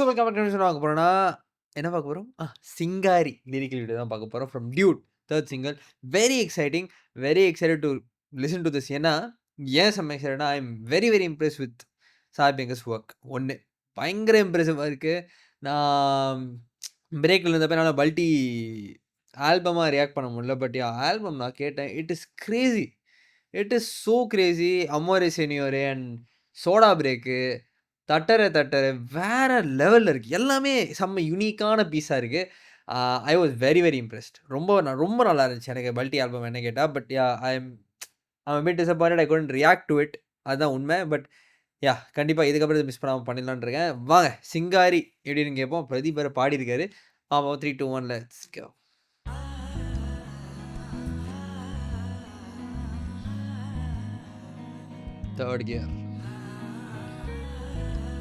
பார்க்க போறோம்னா, என்ன பார்க்க போறோம்? சிங்காரி லிரிக்கல் வீடியோ தான் பார்க்க போறோம். From Dude 3 single. Very exciting. Very excited to listen to this. ஏன்னா, ஏன் செம்ம எக்ஸைட்டட்னா, I am very very impressed with Sai Abhyankar's work. 1 பயங்கர இம்ப்ரெசிவா இருக்கு. நான் பிரேக்ல இருந்தப்ப என்னால பல்டி ஆல்பமா ரியாக்ட் பண்ண முடியல. பட் ஆல்பம் நான் கேட்டேன். It is crazy. It is so crazy. அமோரே செனியோரே அண்ட் சோடா பிரேக்கு, தட்டர தட்டர வேற லெவல்ல இருக்கு. எல்லாமே செம்ம யூனிக்கான பீஸா இருக்கு. I was very very impressed. ரொம்ப நல்லா இருந்துச்சு எனக்கு பல்டி ஆல்பம் என்ன கேட்டா. But I am bit disappointed. I couldn't react to it. அதுதான் உண்மை. பட் கண்டிப்பா இதுக்கப்புறம் இத மிஸ் பண்ணாம பண்ணிடலாம்னு இருக்கேன். வாங்க சிங்காரி எப்படின்னு கேட்போம். பிரதீப் வேற பாடியிருக்காரு. பாப்போம் 3, 2, 1 let's go. 3rd gear.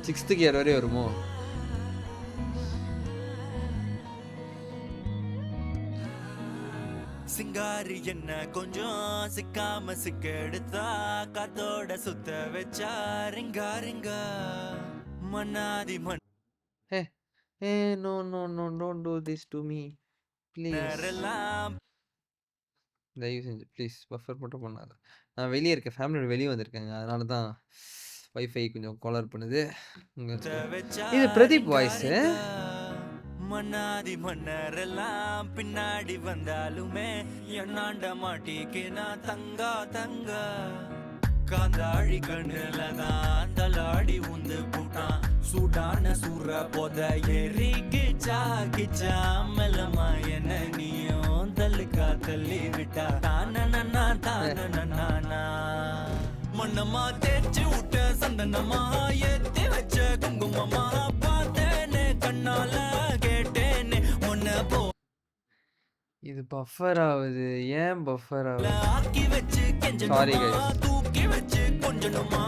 6th gear வரை வருமோ? சிங்காரி என்ன கொஞ்சம் சிக்காம சிக்கெடுத்தா காத்தோட சுத்த வச்சா ரிங்கா ரிங்கா மன்னாதி No, no, no, don't do this to me. Please. மன்னரெல்லாம் தயவு செஞ்சு ப்ளீஸ் பஃபர் மட்டும் பண்ணாத. நான் வெளியே இருக்கேன். ஃபேமிலியோட வெளியே வந்திருக்கேங்க. அதனால தான் வைஃபை கொஞ்சம் கோளாறு பண்ணுது. வச்சா இது பிரதீப் ரிங்கா வாய்ஸு. ரிங்கா மன்னாதி மன்னரெல்லாம் பின்னாடி வந்தாலுமே என்னாண்ட மாட்டிக்கு நான் தங்கா தங்கா காந்தாழி கண்ணுல தான் தலாடி உந்து போட்டான் சூடான சூற போத எரிக்கிச்சா கிச்சா மெல்லமா என்ன நீயும் தள்ளுக்கா தள்ளி விட்டா தானனா தானனா மண்ணமா தேய்ச்சி விட்ட சந்தனமா ஏத்தி வச்ச குங்குமமா பார்த்தேனே கண்ணால கேட்டேனே உன்னை போ இது பஃபர் ஆகுது. ஏன் பஃபர் ஆகுது? ஆக்கி வச்சு சாரி கெஞ்சணுமா கைஸ். தூக்கி வச்சு கொஞ்சணுமா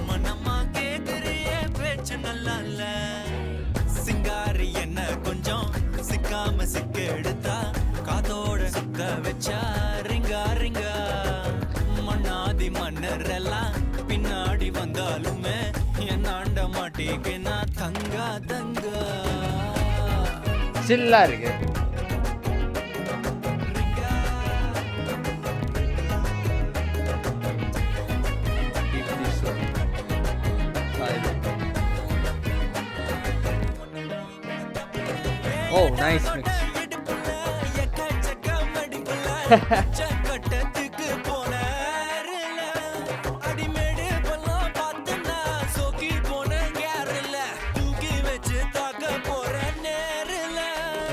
மனமா கேக்குறிய பேச்சு நல்லா இல்ல சிங்காரி என்ன கொஞ்சம் சிக்காம சிக்க எடுத்தா காதோட சுத்த வச்சா ரிங்கா ரிங்கா மண்ணாதி மன்னர் எல்லாம் பின்னாடி வந்தாலுமே என்னாண்ட மாட்டேக்கு நான் தங்கா தங்கா சில்லா இருக்கு. Oh, nice mix.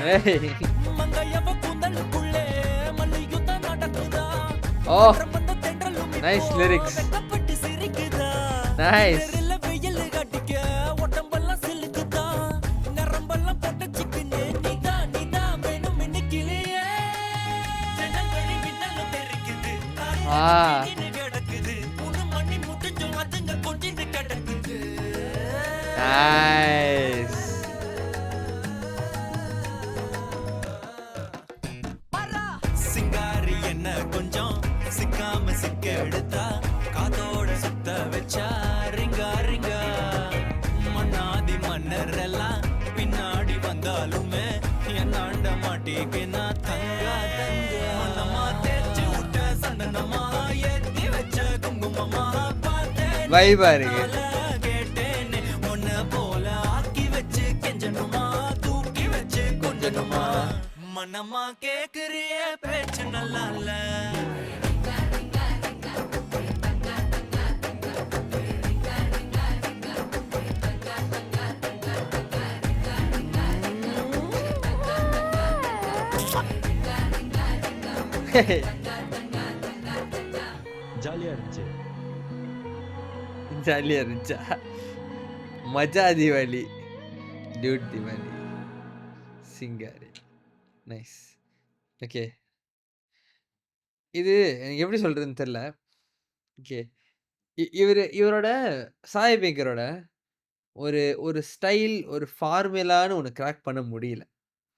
Hey. Oh, nice lyrics. Nice. Nice. சிங்காரி என்ன கொஞ்சம் சிக்காம சிக்க எடுத்தா காதோட சுத்த வச்சா ரிங்கா ரிங்கா மன்னாதி மன்னர் எல்லாம் பின்னாடி வந்தாலுமே என்னாண்ட மாட்டேக்கு நான் தங்கா தங்கா மனமா தேய்ச்சி விட்ட சந்தனமா ஏத்தி வச்ச குங்குமமா பார்த்தேன் வைபா இருக்கு. கேட்டேனே உன்னை போல ஆக்கி வச்சு கெஞ்சணுமா தூக்கி வச்சு கொஞ்சணுமா மனமா கேக்குறிய பேச்சு நல்லா இல்ல ஜாலியா இருந்துச்சு. ஜாலியா இருந்துச்சா? மஜா தீபாவளி. டியூட் தீபாவளி. சிங்காரி. நைஸ். ஓகே. இது எனக்கு எப்படி சொல்றதுன்னு தெரியல. ஓகே. இவரோட சாய் அபியங்கரோட ஒரு ஒரு ஸ்டைல், ஒரு ஃபார்முலான்னு ஒண்ணு கிராக் பண்ண முடியல.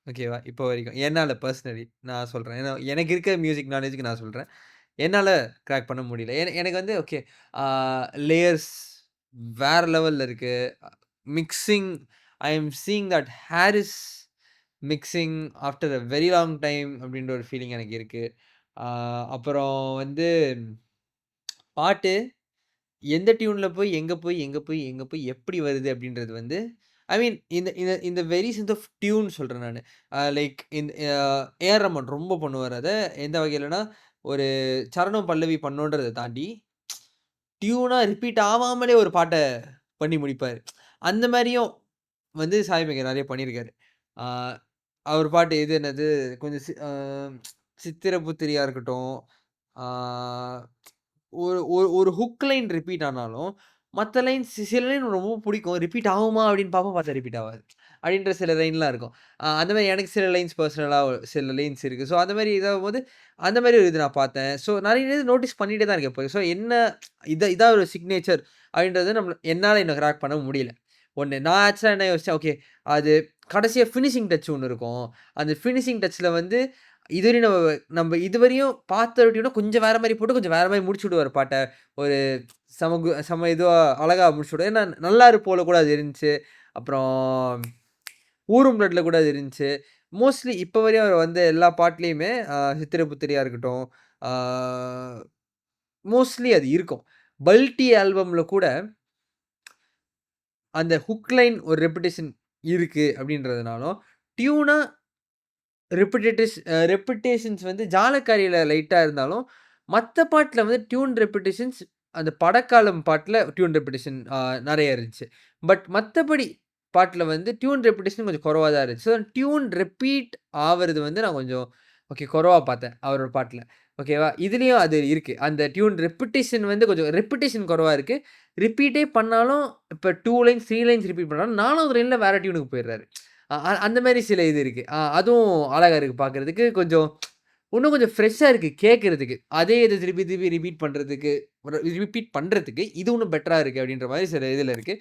ஓகேவா? இப்போ வரைக்கும். என்னால பர்சனலி நான் சொல்றேன். ஏன்னா எனக்கு இருக்க மியூசிக் நாலேட்ஜ்க்கு நான் சொல்றேன். என்னால கிராக் பண்ண முடியல. எனக்கு வந்து ஓகே. லேயர்ஸ் வேற லெவல்ல இருக்கு. Mixing I am seeing that Harris mixing after a very long time அப்படின்ற ஒரு ஃபீலிங் எனக்கு இருக்கு. அப்புறம் வந்து பாட்டு எந்த டியூன்ல போய், எங்க போய், எங்க போய், எங்க போய் எப்படி வருது அப்படின்றது வந்து ஐ மீன் இந்த இந்த இந்த வெரி சென்ஸ் ஆஃப் டியூன் சொல்றேன் நானு. லைக் இந்த ஏஆர் ரஹ்மான் ரொம்ப பண்ணுவாரு அத. எந்த வகையிலனா, ஒரு சரணம், பல்லவி பண்ணோன்றத தாண்டி, டியூனா ரிப்பீட் ஆவாமலே ஒரு பாட்ட பண்ணி முடிப்பாரு. அந்த மாரியும் வந்து சாய் அபியங்கர் நெறைய பண்ணியிருக்காரு. ஆ அவர் பாட்டு இது என்னது கொஞ்சம் சித்திர புத்திரியா இருக்கட்டும். ஆ ஒரு ஒரு ஒரு ஹுக் லைன் ரிப்பீட் ஆனாலும், மத்த லைன் சில லைன் ரொம்ப புடிக்கும். ரிப்பீட் ஆகுமா அப்படின்னு பார்ப்போம், பார்த்தா ரிப்பீட் ஆவாது. அப்படின்ற சில லைன்லாம் இருக்கும். அந்த மாரி எனக்கு சில லைன்ஸ் பர்சனலா சில லைன்ஸ் இருக்கு. ஸோ அந்த மாரி இதாகும்போது, அந்த மாரி ஒரு இது நான் பார்த்தேன். ஸோ நெறைய இது நோட்டீஸ் பண்ணிட்டே தான் இருக்கேன் இப்போ. ஸோ என்ன இதான் ஒரு சிக்னேச்சர் அப்படின்றது என்னால இன்னும் கிராக் பண்ண முடியல. ஒண்ணு நான் ஆக்சுவலா என்ன யோசிச்சேன், ஓகே அது கடைசியா ஃபினிஷிங் டச் ஒண்ணு இருக்கும். அந்த ஃபினிஷிங் டச்ல வந்து இதுவரையும் நம்ம இதுவரையும் பார்த்த ரொட்டீன கொஞ்சம் வேற மாரி போட்டு, கொஞ்சம் வேற மாரி முடிச்சு விடுவாரு பாட்ட. ஒரு செம இதுவா அழகா முடிச்சு விடுவாரு. ஏன்னா நல்லாரு போல கூட அது இருந்துச்சு. அப்புறம் ஊரும் பிளட்ல கூட அது இருந்துச்சு. மோஸ்ட்லி இப்ப வரையும் அவர் வந்த எல்லா பாட்டுலயுமே சித்திர புத்திரியா இருக்கட்டும், ஆ மோஸ்ட்லி அது இருக்கும். பல்டி ஆல்பம்ல கூட அந்த ஹுக் லைன் ஒரு ரெப்பிட்டிஷன் இருக்கு அப்படின்றதுனாலும், டியூனா ரெப்பிட்டேஷன்ஸ் வந்து ஜாலக்காரியில லைட்டா இருந்தாலும், மத்த பாட்டுல வந்து டியூன் ரெப்பிட்டிஷன்ஸ் அந்த படக்காலம் பாட்டுல டியூன் ரெப்பிட்டிஷன் நெறைய இருந்துச்சு. பட் மத்தபடி பாட்டுல வந்து டியூன் ரெப்பிட்டிஷன் கொஞ்சம் குறைவா தான் இருந்துச்சு. ஸோ டியூன் ரிப்பீட் ஆவறது வந்து நான் கொஞ்சம் ஓகே குறைவா பார்த்தேன் அவரோட பாட்டுல. ஓகேவா? இதுலயும் அது இருக்கு. அந்த டியூன் ரெப்பிட்டிஷன் வந்து கொஞ்சம் ரெப்பிட்டிஷன் குறைவா இருக்கு. ரிப்பீட்டே பண்ணாலும் இப்ப 2 லைன்ஸ், 3 லைன்ஸ் ரிப்பீட் பண்ணாலும் 4வது லைன்ல வேற டியூனுக்கு போயிடுறாரு. அந்த மாரி சில இது இருக்கு. அதுவும் அழகா இருக்கு பார்க்கறதுக்கு. கொஞ்சம் இன்னும் கொஞ்சம் ஃப்ரெஷ்ஷா இருக்கு கேட்கறதுக்கு. அதே இத திருப்பி திருப்பி ரிப்பீட் பண்றதுக்கு இது இன்னும் பெட்டரா இருக்கு அப்படின்ற மாரி சில இதுல இருக்கு.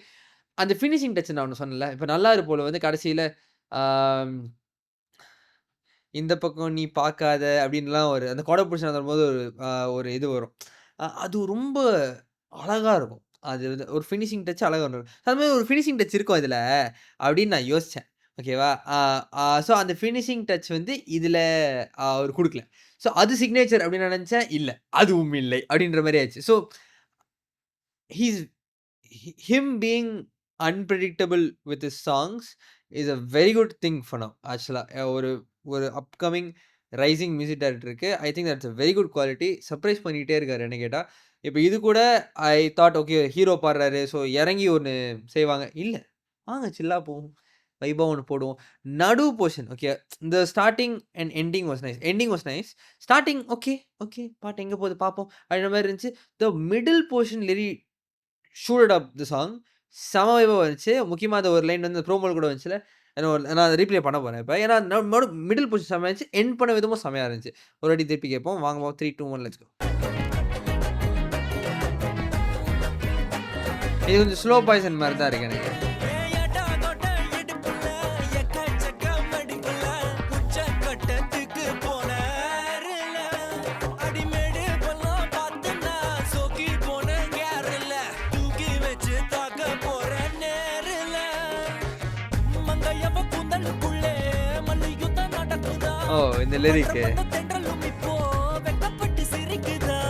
அந்த ஃபினிஷிங் டச் நான் ஒண்ணு சொன்னேன்ல. இப்ப நல்லாரு போல வந்து கடைசியில ஆம் இந்த பக்கம் நீ பார்க்காத அப்படின்லாம் ஒரு அந்த கொட புடிச்சுட்டு வரும்போது ஒரு இது வரும். அது ரொம்ப அழகா இருக்கும். அது வந்து ஒரு ஃபினிஷிங் டச் அழகா வரும். அது மாரி ஒரு ஃபினிஷிங் டச் இருக்கும் இதுல அப்படின்னு நான் யோசிச்சேன். ஓகேவா? ஸோ அந்த ஃபினிஷிங் டச் வந்து இதுல அவரு குடுக்கல. ஸோ அது சிக்னேச்சர் அப்படின்னு நான் நெனச்சேன். இல்ல. அதுவும் இல்லை. அப்படின்ற மாரி ஆயிருச்சு. So he's him being unpredictable with his songs is a very good thing for now ஆக்சுவலா. ஒரு ஒரு அப்கமிங் ரைசிங் மியூசிக் டைரக்டருக்கு I think that's a very good quality. Surprise பண்ணிட்டே இருக்காரு என்ன கேட்டா. இப்ப இது கூட ஐ தாட் ஓகே ஹீரோ பாடுறாரு. ஸோ இறங்கி ஒண்ணு செய்வாங்க. இல்ல. வாங்க சில்லா போவோம். வைபா ஒண்ணு போடுவோம். நடு போர்ஷன் ஓகே. இந்த starting and ending was nice. Ending was nice. Starting okay, okay பாட்டு எங்க போகுது பார்ப்போம். அப்படின்ற மாரி இருந்துச்சு. த middle portion shoot up the song. செம வைபா வந்துச்சு. முக்கியமா அந்த ஒரு லைன் வந்து ப்ரோமோல கூட வந்துச்சுல்ல. நான் அத ரீப்ளே பண்ண போறேன் இப்ப. ஏன்னா மிடில் போர்ஷன் செமையா இருந்துச்சு. எண்ட் பண்ண விதமும் செமையா இருந்துச்சு. ஒரு வாட்டி திருப்பி கேட்போம். வாங்க 3, 2, 1 லெட்ஸ் கோ. இது கொஞ்சம் ஸ்லோ பாய்சன் மாரி தான் இருக்கு எனக்கு. ஏயடா கொட்ட இடுப்புல எக்கச்சக்க மடிப்புல உச்சக்கட்டத்துக்கு போனாருல அடிமேடு பள்ளம் பார்த்துனா சோக்கி போன கேரள தூக்கி வச்சு தாக்க போற நேருல மங்கையவ கூந்தலுக்குள்ளே மல்லியுத்தம் நடக்குதா ஓ இந்த லிரிக். தென்றலும் இப்போ வெக்கப்பட்டு சிரிக்குதா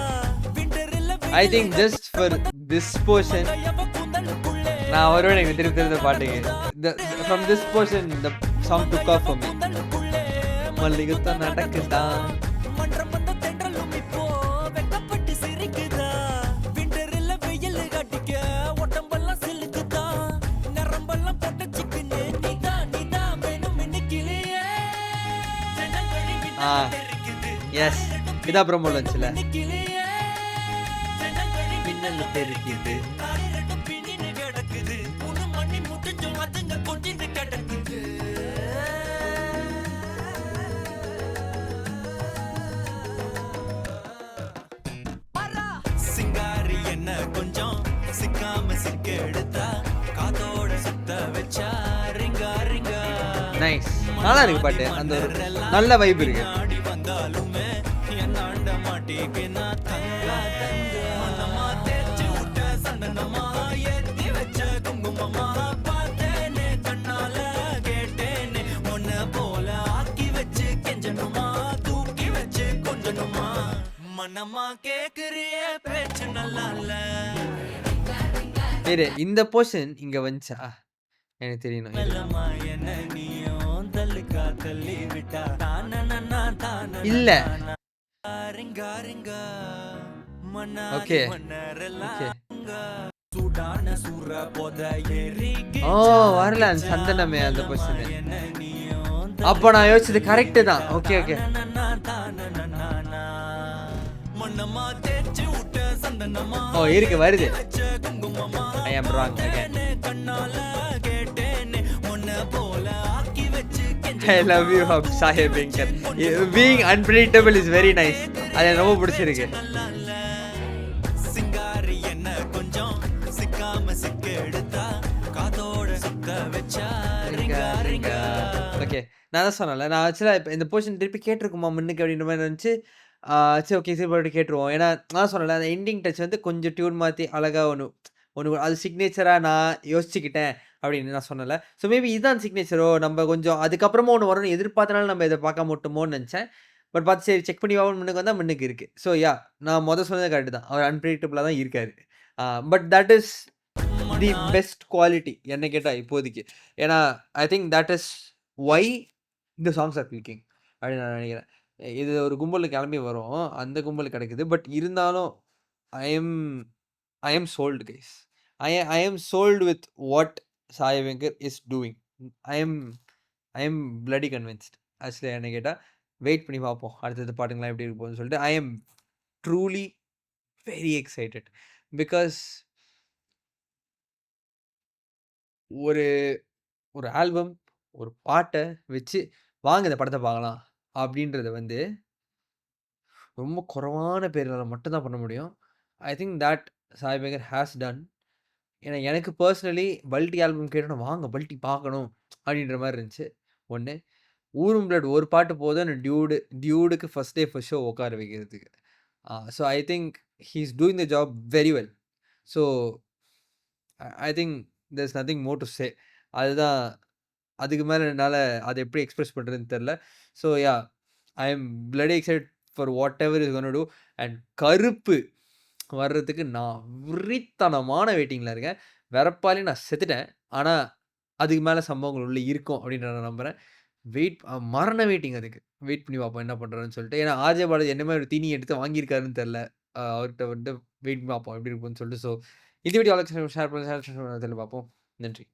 விண்டரில் I think just for this portion நான் வருவேன் எனக்கு திருப்பி தெரிந்த பாட்டுக்கு. From this portion the song took off for me. மல்லிகுத்தம் நடக்குதா மன்றம் வந்த தென்றலும் இப்போ வெக்கப்பட்டு சிரிக்குதா விண்டரில் வெயில் கட்டிக்க உடம்பெல்லாம் சிலுக்குதா நரம்பெல்லாம் பொட்டச்சிக்குன்னு நீதான் வேணும் இன்னைக்கிலேயே எஸ் இதான் ப்ரோமோல வந்துச்சுல. மின்னல் தெரிக்குது. சிங்காரி என்ன கொஞ்சம் சிக்காம சிக்க எடுத்தா காதோட சுத்த வச்சா ரிங்கா ரிங்கா நைஸ். நல்லா இருக்கு பாட்டு. அந்த ஒரு நல்ல வைப் இருக்கு. ஆடி வந்தாலுமே என்னாண்ட மாட்டிக்கினா தங்கா தங்க மனமா தேய்ச்சி விட்ட சந்தனமா ஏத்தி வச்ச குங்குமமா பார்த்தேனே கண்ணால மனமா கேக்குறிய பேச்சு நல்லா இல்ல இரு இந்த போர்ஷன் இங்க வந்துச்சா எனக்கு தெரியணும் இரு. மெல்லமா என்ன நீயும் தள்ளுக்கா தள்ளி விட்டா தானனா தான இல்ல ரிங்கா ரிங்கா மன்னாரி ஓகே மன்னரெல்லாம் ஓகே சூடான சூற போத ஏறி ஓ வரல அந்த சந்தனமே அந்த போர்ஷன் என்ன நீயும் அப்போ நான் யோசிச்சது கரெக்டு தான் ஓகே ஓகே மண்ணமா தேய்ச்சி விட்ட சந்தனமா ஓ இருக்கு வருது வச்ச குங்குமமா ஐ ஆம் ராங் அகைன் கண்ணால கேட்டேன்னு உன்னை போல ஆக்கி வச்சு I love you hub Sahib Wenger being unpredictable is very nice அது எனக்கு ரொம்ப பிடிச்சிருக்கு சிங்காரி என்ன கொஞ்சம் சிக்காம சிக்க எடுத்தா காதோட சுத்த வச்சா ரிங்கா ரிங்கா ஓகே நான் தான் சொன்னேன்ல நான் ஆக்சுவலாக இப்போ இந்த போர்ஷன் திருப்பி கேட்டிருக்குமா முன்னுக்கு அப்படின்ற மாதிரி இருந்துச்சு சரி ஓகே சரி போட்டு கேட்டுருவோம் ஏன்னா நான் சொன்னேன்ல அந்த எண்டிங் டச் வந்து கொஞ்சம் டியூன் மாற்றி அழகாக ஒன்று அது சிக்னேச்சராக நான் யோசிச்சுக்கிட்டேன் அப்படின்னு நான் சொன்னல ஸோ மேபி இதுதான் சிக்னேச்சரோ நம்ம கொஞ்சம் அதுக்கப்புறமா ஒன்று வரும்னு எதிர்பார்த்தனால நம்ம இதை பார்க்க மாட்டோமோன்னு நினச்சேன் பட் பார்த்து சரி செக் பண்ணி வாங்க முன்னுக்கு வந்தால் முன்னுக்கு இருக்குது ஸோ யா நான் சொன்னது கரெக்டு தான் அவர் அன்பிரடிக்டபுளாக தான் இருக்காரு but that is the best quality என்ன கேட்டால் இப்போதைக்கு ஏன்னா I think that is why இந்த சாங்ஸ் ஆர் கிளிக்கிங் அப்படின்னு நான் நினைக்கிறேன் இது ஒரு கும்பலுக்கு கிளம்பி வரும் அந்த கும்பல் கிடைக்குது பட் இருந்தாலும் I am sold guys I am sold with what Sai Wenger is doing I am bloody convinced actually என்ன கேட்டால் வெயிட் பண்ணி பார்ப்போம் அடுத்தது பாட்டுங்களாம் எப்படி இருக்கு போகுதுன்னு சொல்லிட்டு I am truly very excited because ஒரு ஒரு ஆல்பம் ஒரு பாட்டை வச்சு வாங்க இந்த படத்தை பார்க்கலாம் அப்படின்றத வந்து ரொம்ப குறைவான பேர்களால் மட்டும்தான் பண்ண முடியும் ஐ திங்க் தட் சாய் பேகர் ஹேஸ் டன் ஏன்னா எனக்கு பர்சனலி பல்டி ஆல்பம் கேட்டோன்னா வாங்க பல்டி பார்க்கணும் அப்படின்ற மாதிரி இருந்துச்சு ஒன்று ஊரும் பிளட் ஒரு பாட்டு போதும் டியூடுக்கு ஃபஸ்ட் டே ஃபஸ்ட் ஷோ உட்கார வைக்கிறதுக்கு so I think he is doing the job very well so I think there's nothing more to say அதுதான் அதுக்கு மேலே என்னால் அதை எப்படி எக்ஸ்பிரஸ் பண்ணுறதுன்னு தெரில so yeah I am bloody excite for what ever is gonna do and கருப்பு வர்றதுக்கு நான் விரித்தனமான வெயிட்டிங்கில் இருக்கேன் வெறப்பாலே நான் செத்துட்டேன் ஆனால் அதுக்கு மேலே சம்பவங்கள் உள்ளே இருக்கும் அப்படின்ற நான் நம்புகிறேன் மரண வெயிட்டிங் அதுக்கு வெயிட் பண்ணி பார்ப்போம் என்ன பண்ணுறோன்னு சொல்லிட்டு ஏன்னா ஆர்ஜே பாலாஜி என்ன மாதிரி ஒரு தீனி எடுத்து வாங்கியிருக்காருன்னு தெரில அவர்கிட்ட வந்துட்டு வெயிட் பண்ணி பார்ப்போம் எப்படி இருக்குன்னு சொல்லிட்டு ஸோ இந்த வீடியோ ஷேர் பண்ணி பார்ப்போம் நன்றி